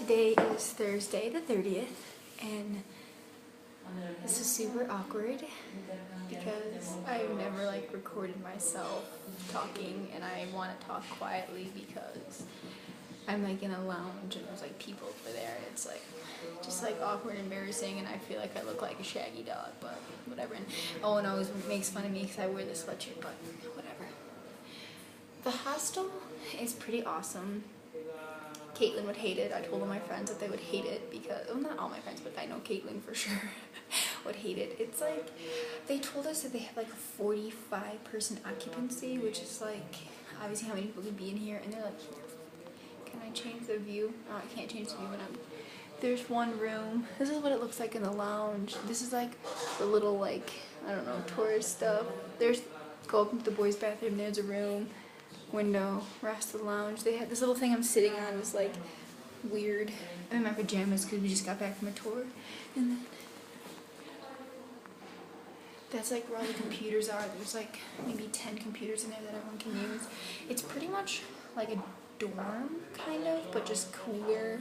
Today is Thursday the 30th, and this is super awkward because I've never recorded myself talking, and I want to talk quietly because I'm in a lounge and there's people over there, and it's just awkward and embarrassing, and I feel like I look like a shaggy dog, but whatever. And Owen always makes fun of me because I wear this sweatshirt, but whatever. The hostel is pretty awesome. Caitlin would hate it. I told all my friends that they would hate it because, well, not all my friends, but I know Caitlin for sure would hate it. It's they told us that they have a 45-person occupancy, which is obviously how many people can be in here, and they're can I change the view? Oh, I can't change the view when there's one room. This is what it looks like in the lounge. This is the little I don't know, tourist stuff. Go up into the boys' bathroom, there's a room. Window, rest of the lounge. They had this little thing I'm sitting on was weird. I'm in my pajamas because we just got back from a tour, and then that's where all the computers are. There's maybe 10 computers in there that everyone can use. It's pretty much like a dorm kind of, but just cooler,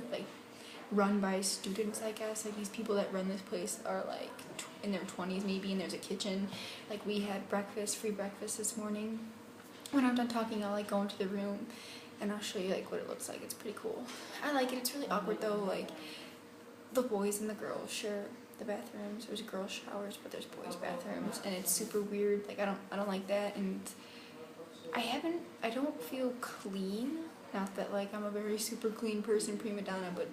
run by students, I guess. These people that run this place are in their 20s maybe, and there's a kitchen. We had breakfast, free breakfast this morning. When I'm done talking, I'll go into the room and I'll show you what it looks like. It's pretty cool. I like it. It's really awkward though. The boys and the girls share the bathrooms. There's girl showers, but there's boys bathrooms, and it's super weird. I don't like that, and I don't feel clean. Not that I'm a very super clean person, prima donna, but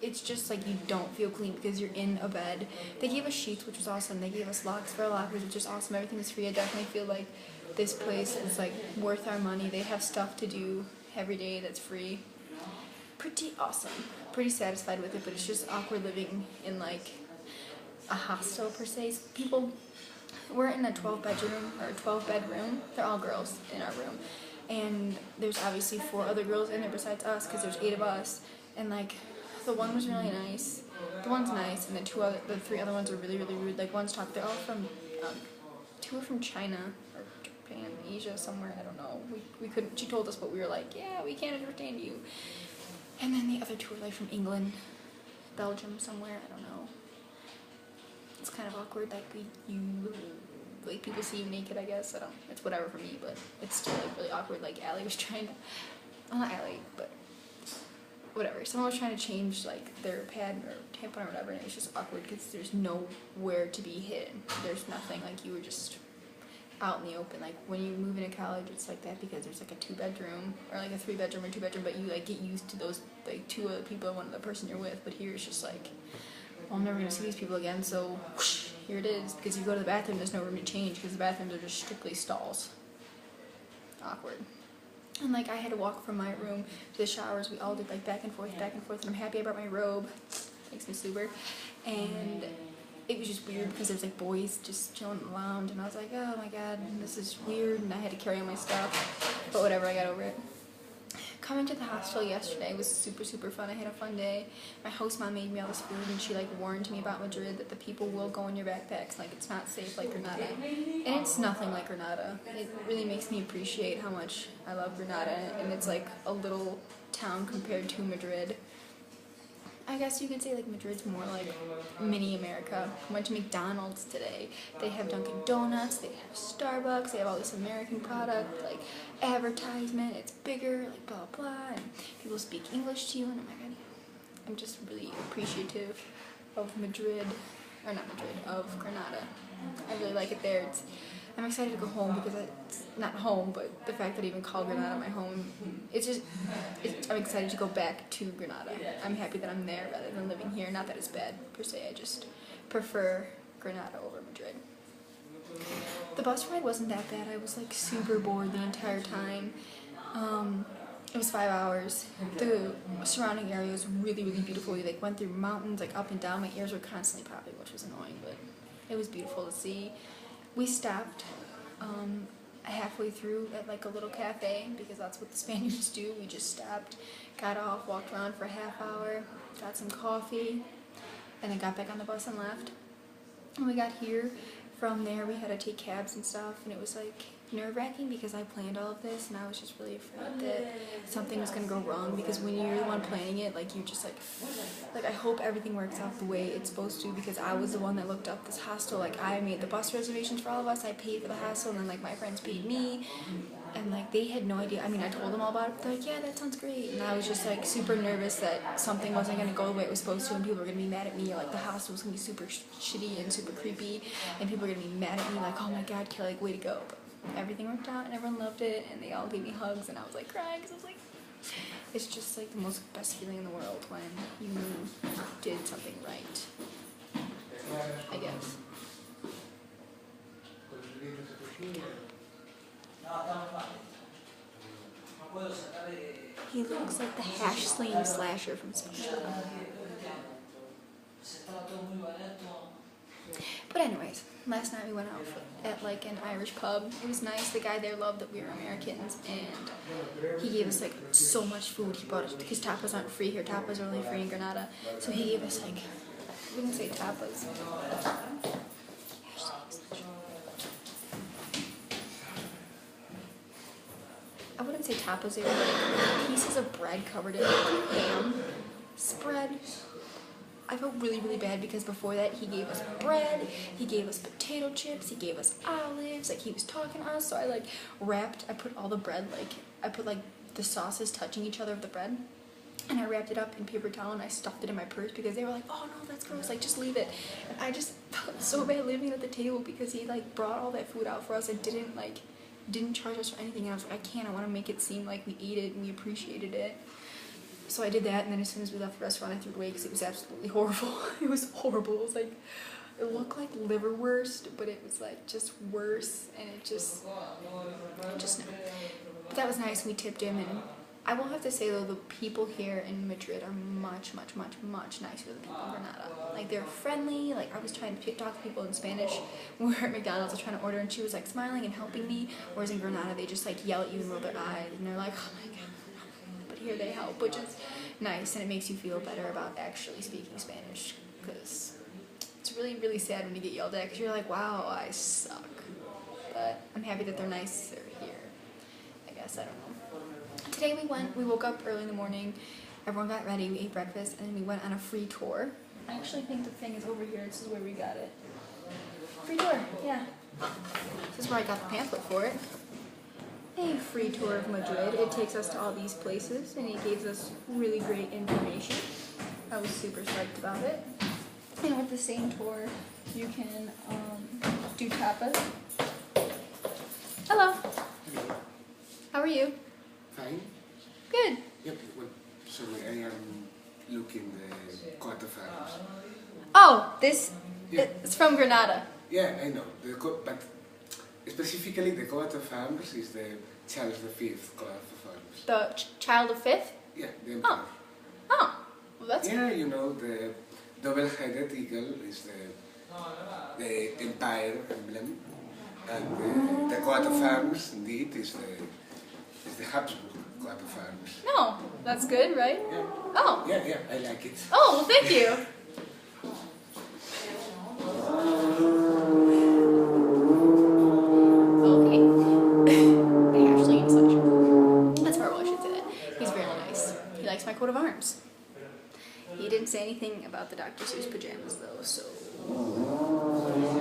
it's just you don't feel clean because you're in a bed. They gave us sheets, which was awesome. They gave us locks for our lockers, which is awesome. Everything is free. I definitely feel this place is worth our money. They have stuff to do every day that's free. Pretty awesome. Pretty satisfied with it, but it's just awkward living in a hostel per se. We're in a 12-bed room. They're all girls in our room, and there's obviously 4 other girls in there besides us because there's 8 of us. And the one was really nice. The one's nice, and the 3 other ones are really, really rude. One's talk. They're all from 2 are from China or Japan, Asia, somewhere. I don't know. We couldn't. She told us, but we were yeah, we can't understand you. And then the other 2 are from England, Belgium, somewhere. I don't know. It's kind of awkward. People see you naked. I guess I don't. It's whatever for me, but it's still really awkward. Allie was trying to. Well, not Allie, but whatever. Someone was trying to change their pad or tampon or whatever, and it was just awkward because there's nowhere to be hidden. There's nothing. You were just out in the open. When you move into college, it's like that because there's a 2-bedroom or a 3-bedroom or 2-bedroom, but you get used to those 2 other people and one other person you're with. But here it's just well, I'm never gonna see these people again, so whoosh, here it is. Because you go to the bathroom, there's no room to change because the bathrooms are just strictly stalls. Awkward. And I had to walk from my room to the showers. We all did back and forth, and I'm happy I brought my robe. Makes me super. And it was just weird because there's boys just chilling in the lounge, and I was oh my god, this is weird, and I had to carry all my stuff. But whatever, I got over it. Coming to the hostel yesterday was super, super fun. I had a fun day. My host mom made me all this food, and she warned me about Madrid that the people will go in your backpacks. It's not safe like Granada. And it's nothing like Granada. It really makes me appreciate how much I love Granada, and it's a little town compared to Madrid. I guess you could say Madrid's more mini America. I went to McDonald's today. They have Dunkin' Donuts, they have Starbucks, they have all this American product, advertisement, it's bigger, blah blah, and people speak English to you, and oh my god, I'm just really appreciative of Madrid, or not Madrid, of Granada. I really like it there. I'm excited to go home because it's not home, but the fact that I even call Granada my home, I'm excited to go back to Granada. I'm happy that I'm there rather than living here. Not that it's bad per se, I just prefer Granada over Madrid. The bus ride wasn't that bad. I was super bored the entire time. It was 5 hours. The surrounding area was really, really beautiful. We went through mountains, up and down. My ears were constantly popping, which was annoying, but it was beautiful to see. We stopped halfway through at a little cafe because that's what the Spaniards do. We just stopped, got off, walked around for a half hour, got some coffee, and then got back on the bus and left. When we got here, from there we had to take cabs and stuff, and it was nerve-wracking because I planned all of this, and I was just really afraid that something was gonna go wrong, because when you're the one planning it, like, you just like I hope everything works out the way it's supposed to, because I was the one that looked up this hostel. Like, I made the bus reservations for all of us, I paid for the hostel, and then like my friends paid me, and like they had no idea. I mean, I told them all about it. They're like, yeah, that sounds great, and I was just like super nervous that something wasn't gonna go the way it was supposed to, and people were gonna be mad at me, or like the hostel was gonna be super shitty and super creepy, and people were gonna be mad at me, like, oh my god, Kelly, like, way to go. But everything worked out, and everyone loved it, and they all gave me hugs, and I was like crying, because I was like, it's just like the most best feeling in the world when you did something right, I guess. He looks like the hash slaying slasher from SpongeBob. But anyways, last night we went out at like an Irish pub. It was nice. The guy there loved that we were Americans, and he gave us like so much food. He brought us, because tapas aren't free here. Tapas are only free in Granada. So he gave us like, I wouldn't say tapas. I wouldn't say tapas. They were like pieces of bread covered in ham spread. I felt really, really bad, because before that he gave us bread, he gave us potato chips, he gave us olives, like he was talking to us. So I like I put all the bread, like I put like the sauces touching each other of the bread, and I wrapped it up in paper towel, and I stuffed it in my purse, because they were like, oh no, that's gross, like just leave it. And I just felt so bad leaving it at the table, because he like brought all that food out for us and didn't charge us for anything, and I was like, I want to make it seem like we ate it and we appreciated it. So I did that, and then as soon as we left the restaurant, I threw it away, because it was absolutely horrible. It was horrible. It was like, it looked like liverwurst, but it was like just worse, and it just no. That was nice. We tipped him, and I will have to say though, the people here in Madrid are much, much, much, much nicer than people in Granada. Like, they're friendly. Like, I was trying to talk to people in Spanish when we were at McDonald's. I was trying to order, and she was like smiling and helping me. Whereas in Granada, they just like yell at you and roll their eyes, and they're like, oh my god. Here they help, which is nice, and it makes you feel better about actually speaking Spanish, because it's really, really sad when you get yelled at, because you're like, wow, I suck. But I'm happy that they're nicer here, I guess. I don't know. Today we woke up early in the morning, everyone got ready, we ate breakfast, and then we went on a free tour. I actually think the thing is over here. This is where we got it. Free tour, yeah. This is where I got the pamphlet for it. A free tour of Madrid. It takes us to all these places, and it gives us really great information. I was super psyched about it. And with the same tour, you can do tapas. Hello. Hello. How are you? Fine. Good. Yep. Well, sorry, I am looking the Cota Farms. Oh, this Yeah. it's from Granada. Yeah, I know. But specifically, the Cota Farms is the Charles V Cota Farms. The child of fifth? Yeah, the emperor. Oh. Well, that's Yeah, you know, the double-headed eagle is the empire emblem, and the Cota Farms, indeed, is the Habsburg Cota Farms. No, that's good, right? Yeah. Oh. Yeah, I like it. Oh, well, thank you. My coat of arms. He didn't say anything about the Dr. Seuss pajamas though, so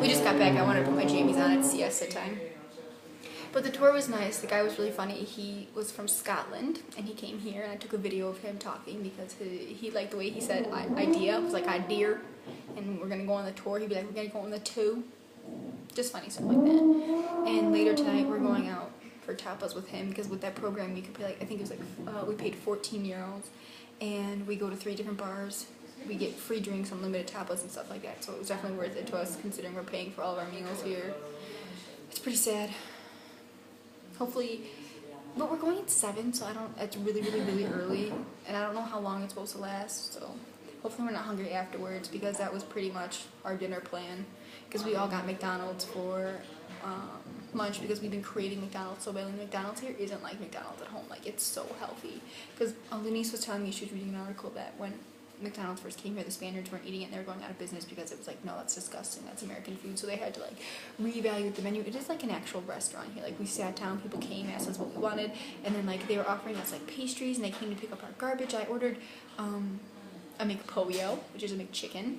we just got back. I wanted to put my jammies on at siesta time. But the tour was nice. The guy was really funny. He was from Scotland, and he came here, and I took a video of him talking, because he liked the way he said idea. It was like idea, and we're gonna go on the tour. He'd be like, we're gonna go on the two. Just funny stuff like that. And later tonight we're going out for tapas with him, because with that program you could pay like, I think it was like we paid 14 euros, and we go to 3 different bars. We get free drinks, unlimited tapas and stuff like that, so it was definitely worth it to us, considering we're paying for all of our meals here. It's pretty sad. Hopefully, but we're going at 7, so it's really, really, really early, and I don't know how long it's supposed to last, so hopefully we're not hungry afterwards, because that was pretty much our dinner plan, because we all got McDonald's for lunch, because we've been creating McDonald's so badly. McDonald's here isn't like McDonald's at home. Like, it's so healthy. Because Lunice was telling me, she was reading an article that when McDonald's first came here, the Spaniards weren't eating it and they were going out of business because it was like, no, that's disgusting, that's American food. So they had to like reevaluate the menu. It is like an actual restaurant here. Like we sat down, people came, asked us what we wanted, and then like they were offering us like pastries and they came to pick up our garbage. I ordered a McPollo, which is a McChicken.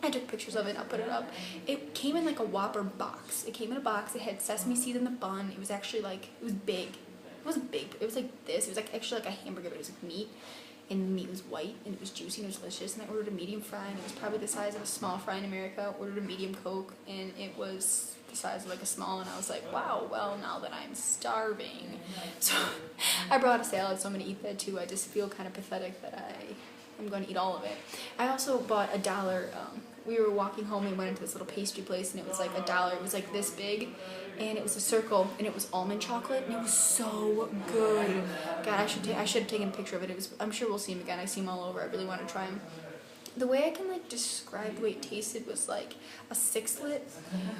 I took pictures of it and I'll put it up. It came in like a Whopper box. It came in a box, it had sesame seeds in the bun. It was actually like, it was big. It wasn't big, it was like this. It was like actually like a hamburger, but it was like meat. And the meat was white and it was juicy and it was delicious. And I ordered a medium fry and it was probably the size of a small fry in America. Ordered a medium Coke and it was the size of like a small, and I was like, wow, well, now that I'm starving. So I brought a salad, so I'm gonna eat that too. I just feel kind of pathetic that I'm gonna eat all of it. I also bought $1. We were walking home, we went into this little pastry place and it was like $1. It was like this big and it was a circle and it was almond chocolate and it was so good. God, I should have taken a picture of it. It was, I'm sure we'll see him again. I see him all over. I really want to try him. The way I can like describe the way it tasted was like a sixlet.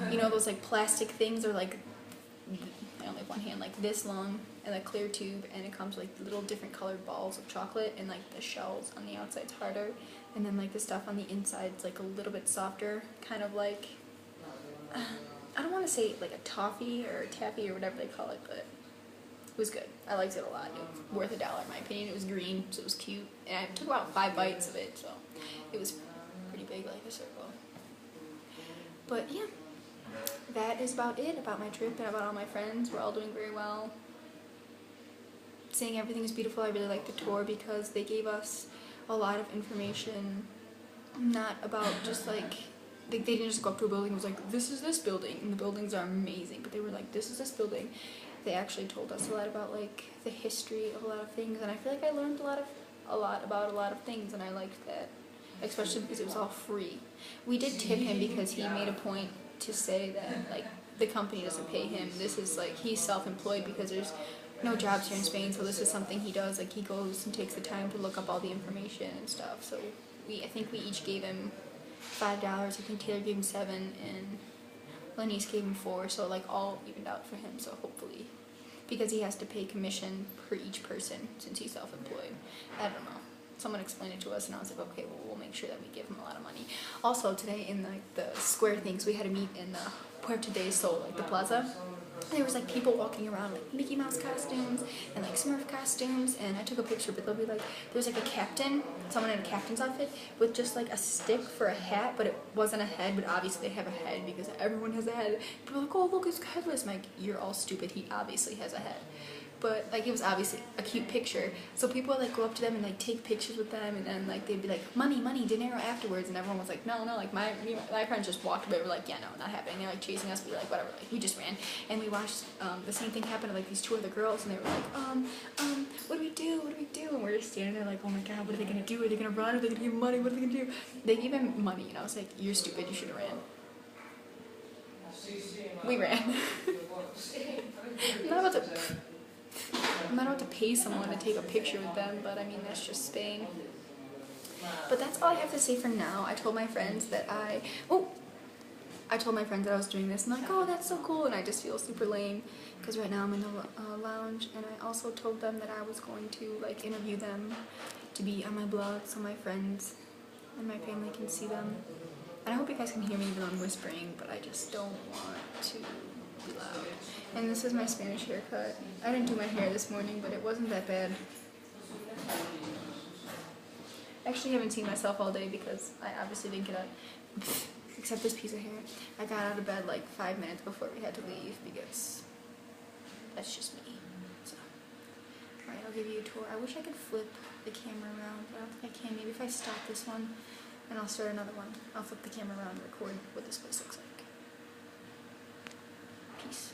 You know those like plastic things, or like, I only have one hand, like this long and a clear tube, and it comes with like little different colored balls of chocolate, and like the shells on the outside's harder, and then like the stuff on the inside's like a little bit softer, kind of like, I don't want to say like a toffee or a taffy or whatever they call it, but it was good. I liked it a lot. It was worth $1 in my opinion. It was green, so it was cute, and I took about 5 bites of it, so it was pretty big, like a circle. But yeah, that is about it, about my trip and about all my friends. We're all doing very well. Saying everything is beautiful. I really like the tour because they gave us a lot of information, not about just like, they didn't just go up to a building and was like, this is this building, and the buildings are amazing, but they were like, this is this building. They actually told us a lot about like the history of a lot of things, and I feel like I learned a lot about a lot of things, and I liked that, especially because it was all free. We did tip him because he made a point to say that like the company doesn't pay him. This is like, he's self-employed because there's no jobs here in Spain, so this is something he does. Like he goes and takes the time to look up all the information and stuff. So I think we each gave him $5. I think Taylor gave him 7 and Lanice gave him 4, so like all evened out for him. So hopefully, because he has to pay commission per each person since he's self-employed. I don't know. Someone explained it to us and I was like, okay, well, we'll make sure that we give him a lot of money. Also today in like the square things, we had a meet in Puerto del Sol, like the plaza. There was like people walking around like Mickey Mouse costumes and like Smurf costumes, and I took a picture, but they'll be like, there's like a captain, someone in a captain's outfit with just like a stick for a hat, but it wasn't a head, but obviously they have a head because everyone has a head. People are like, oh look, it's headless. I'm like, you're all stupid, he obviously has a head. But like it was obviously a cute picture, so people would like go up to them and like take pictures with them, and then like they'd be like, money, dinero afterwards, and everyone was like, no, like my friends just walked away. We're like, yeah, no, not happening. They're like chasing us. We were like, whatever, like we just ran, and we watched the same thing happen to like these 2 other girls, and they were like, what do we do, and we're just standing there like, oh my god, what are they gonna do? Are they gonna run? Are they gonna give him money? What are they gonna do? They gave him money, and I was like, you're stupid, you should have ran. We ran. I'm not about to pay someone to take a picture with them, but I mean, that's just Spain. But that's all I have to say for now. I told my friends that I was doing this, and they're like, oh, that's so cool, and I just feel super lame, because right now I'm in the lounge, and I also told them that I was going to, like, interview them to be on my blog, so my friends and my family can see them. And I hope you guys can hear me even though I'm whispering, but I just don't want to be loud. And this is my Spanish haircut. I didn't do my hair this morning, but it wasn't that bad. I actually haven't seen myself all day because I obviously didn't get up, except this piece of hair. I got out of bed like 5 minutes before we had to leave because that's just me. So, alright, I'll give you a tour. I wish I could flip the camera around, but I don't think I can. Maybe if I stop this one and I'll start another one, I'll flip the camera around and record what this place looks like. Peace.